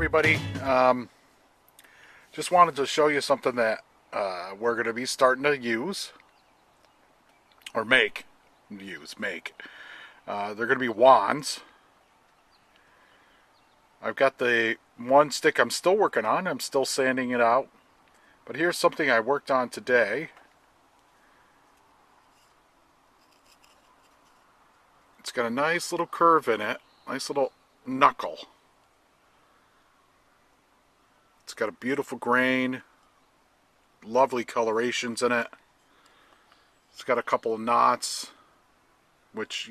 everybody. Just wanted to show you something that we're going to be starting to use or make. They're going to be wands. I've got the one stick I'm still working on. I'm still sanding it out. But here's something I worked on today. It's got a nice little curve in it. Nice little knuckle. It's got a beautiful grain, lovely colorations in it. It's got a couple of knots, which,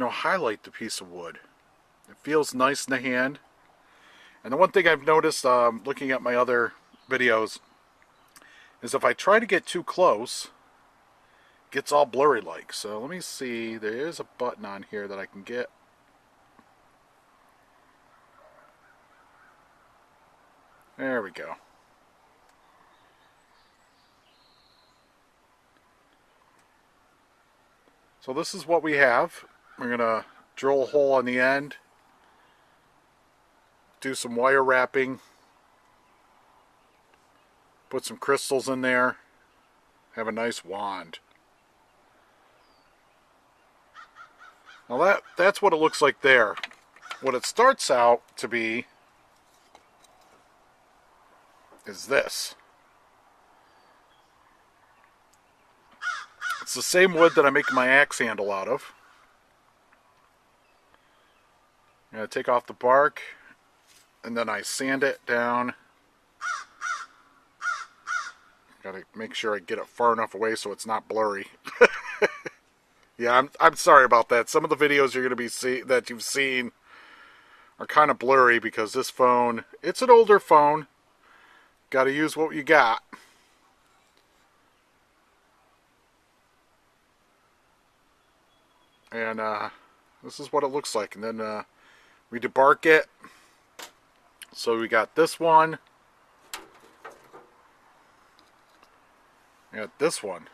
highlight the piece of wood. It feels nice in the hand. And the one thing I've noticed, looking at my other videos, is if I try to get too close, it gets all blurry like. So let me see, there is a button on here that I can get. There we go. So this is what we have. We're going to drill a hole on the end, do some wire wrapping, put some crystals in there, have a nice wand. Now that's what it looks like there. What it starts out to be is this. It's the same wood that I make my axe handle out of. I'm going to take off the bark and then I sand it down. Got to make sure I get it far enough away so it's not blurry. Yeah, I'm sorry about that. Some of the videos you're going to be that you've seen are kind of blurry because this phone, it's an older phone. Got to use what you got. And this is what it looks like. And then we debark it. So we got this one. We got this one,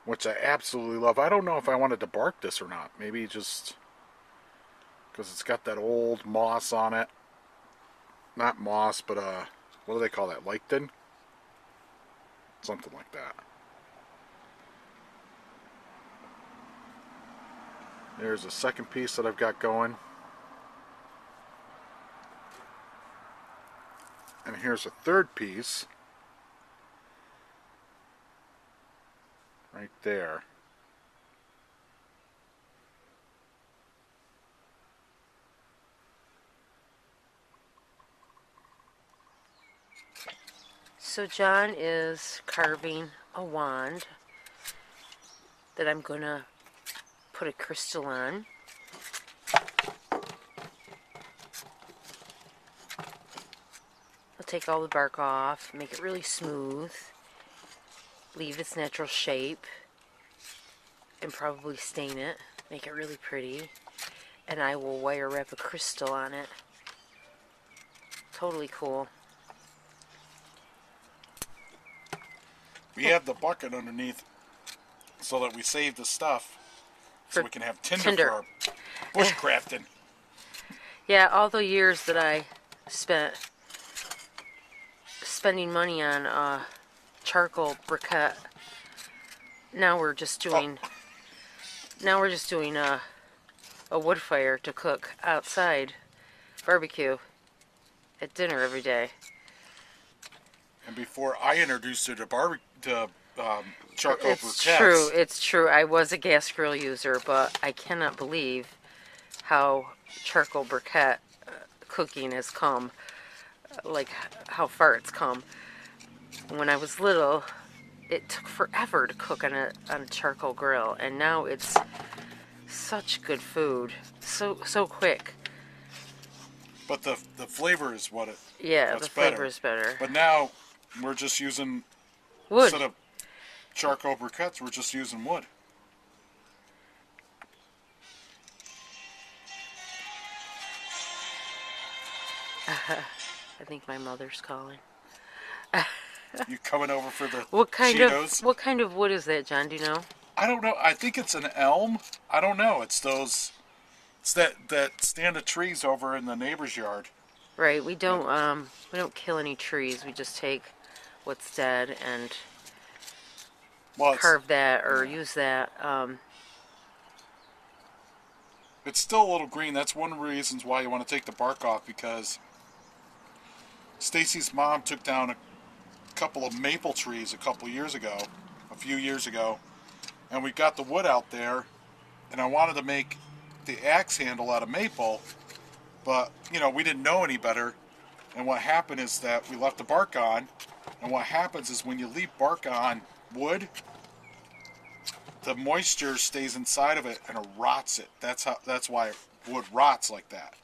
which I absolutely love. I don't know if I want to debark this or not. Maybe just because it's got that old moss on it. Not moss, but what do they call that? Lichen? Something like that. There's a second piece that I've got going. And here's a third piece. Right there. So John is carving a wand that I'm going to put a crystal on. I'll take all the bark off, make it really smooth, leave its natural shape, and probably stain it, make it really pretty, and I will wire wrap a crystal on it. Totally cool. We have the bucket underneath so that we save the stuff so we can have tinder for our bushcrafting. Yeah, all the years that I spent spending money on charcoal briquette, now we're just doing a wood fire to cook outside barbecue at dinner every day. And before I introduced her to charcoal briquettes. It's true. I was a gas grill user, but I cannot believe how charcoal briquette cooking has come, like how far it's come. When I was little, it took forever to cook on a charcoal grill, and now it's such good food, so quick. But the flavor is what it. Yeah, the flavor is better. But now we're just using wood. Instead of charcoal briquettes, we're just using wood. I think my mother's calling. You coming over for the What kind Cheetos? of wood is that, John? Do you know? I don't know. I think it's an elm. I don't know. It's those It's that stand of trees over in the neighbor's yard. Right. We don't kill any trees. We just take what's dead and Well, carve that or yeah, use that. it's still a little green. That's one of the reasons why you want to take the bark off, because Stacy's mom took down a couple of maple trees a few years ago, and we got the wood out there, and I wanted to make the axe handle out of maple, but we didn't know any better. And what happened is that we left the bark on, and what happens is when you leave bark on wood, the moisture stays inside of it and it rots it. That's why wood rots like that.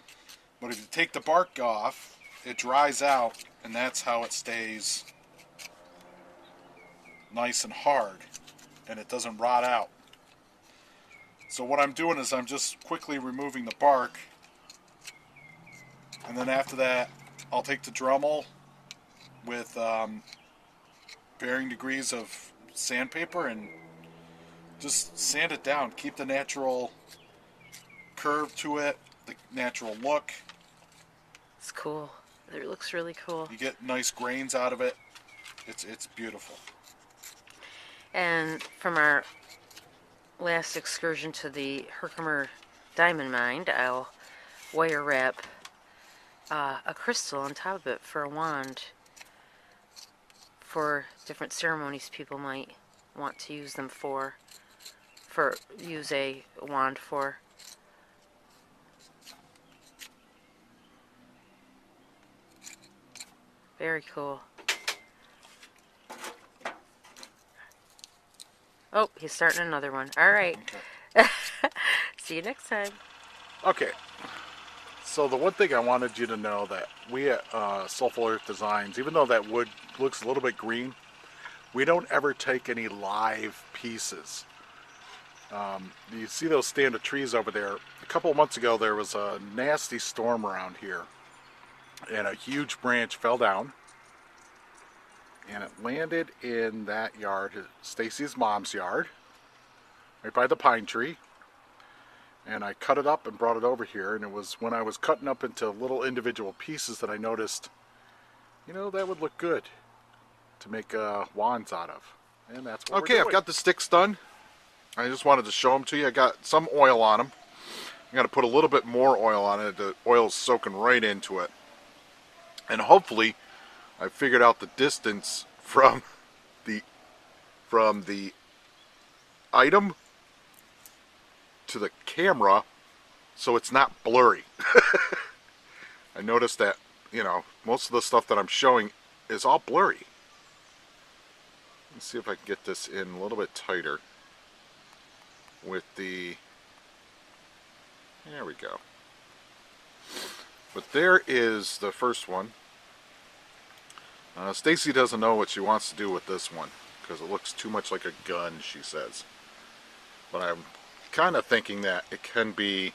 But if you take the bark off, it dries out, and that's how it stays nice and hard, and it doesn't rot out. So what I'm doing is I'm just quickly removing the bark, and then after that I'll take the Dremel with varying degrees of sandpaper and just sand it down. Keep the natural curve to it, the natural look. It's cool. It looks really cool. You get nice grains out of it. It's beautiful. And from our last excursion to the Herkimer Diamond Mine, I'll wire wrap a crystal on top of it for a wand for different ceremonies people might want to use them use a wand for. Very cool. Oh, he's starting another one. All right. Okay. See you next time. Okay. So the one thing I wanted you to know, that we at Soulful Earth Designs, even though that wood looks a little bit green, we don't ever take any live pieces. You see those stand of trees over there. A couple of months ago there was a nasty storm around here, and a huge branch fell down, and it landed in that yard, Stacy's mom's yard, right by the pine tree. And I cut it up and brought it over here, and it was when I was cutting up into little individual pieces that I noticed, that would look good to make wands out of. And that's what we're doing. I've got the sticks done. I just wanted to show them to you. I got some oil on them. I got to put a little bit more oil on it. The oil's soaking right into it. And hopefully I figured out the distance from the item to the camera so it's not blurry. I noticed that, most of the stuff that I'm showing is all blurry. Let's see if I can get this in a little bit tighter with the, there we go. But there is the first one. Stacy doesn't know what she wants to do with this one because it looks too much like a gun, she says. But I'm kind of thinking that it can be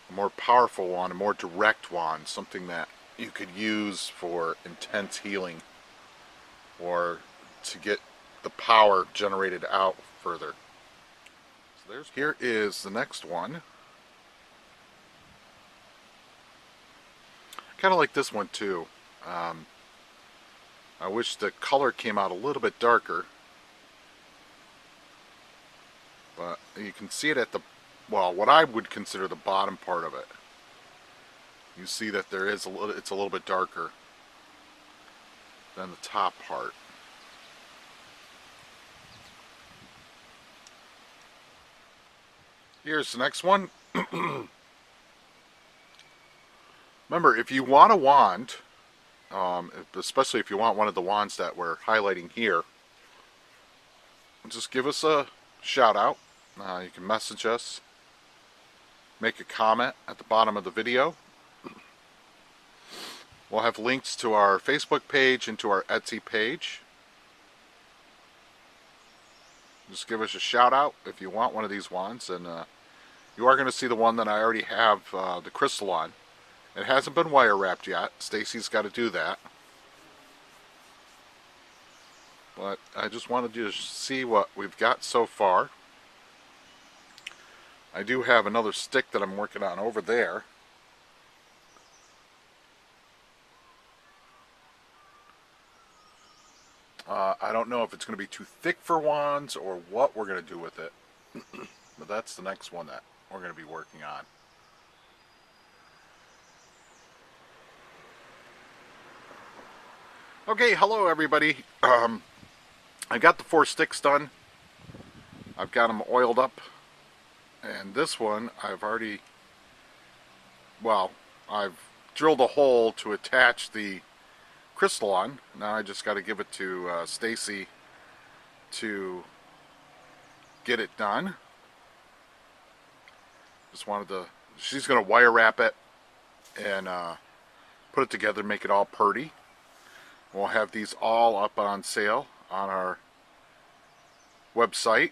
a more powerful wand, a more direct wand, something that you could use for intense healing or to get the power generated out further. So here is the next one. Kind of like this one too. I wish the color came out a little bit darker, but you can see it at the, what I would consider the bottom part of it. You see that there is it's a little bit darker than the top part. Here's the next one. Remember, if you want a wand, especially if you want one of the wands that we're highlighting here, just give us a shout out. You can message us, make a comment at the bottom of the video. We'll have links to our Facebook page and to our Etsy page. Just give us a shout out if you want one of these wands, and you are going to see the one that I already have the crystal on. It hasn't been wire wrapped yet. Stacy's got to do that. But I just wanted you to see what we've got so far. I do have another stick that I'm working on over there. I don't know if it's going to be too thick for wands or what we're going to do with it. But that's the next one that we're going to be working on. Okay, hello everybody. I got the 4 sticks done. I've got them oiled up. And this one I've already, well, I've drilled a hole to attach the crystal on. Now I just got to give it to Stacy to get it done. Just wanted to, she's going to wire wrap it and put it together, make it all purty. We'll have these all up on sale on our website,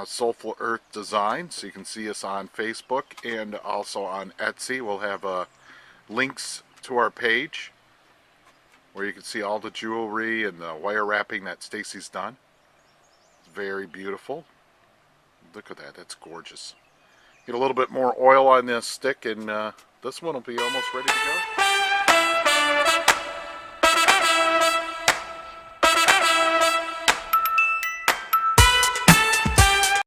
Soulful Earth Design, so you can see us on Facebook and also on Etsy. We'll have links to our page where you can see all the jewelry and the wire wrapping that Stacy's done. It's very beautiful. Look at that, that's gorgeous. Get a little bit more oil on this stick and this one will be almost ready to go.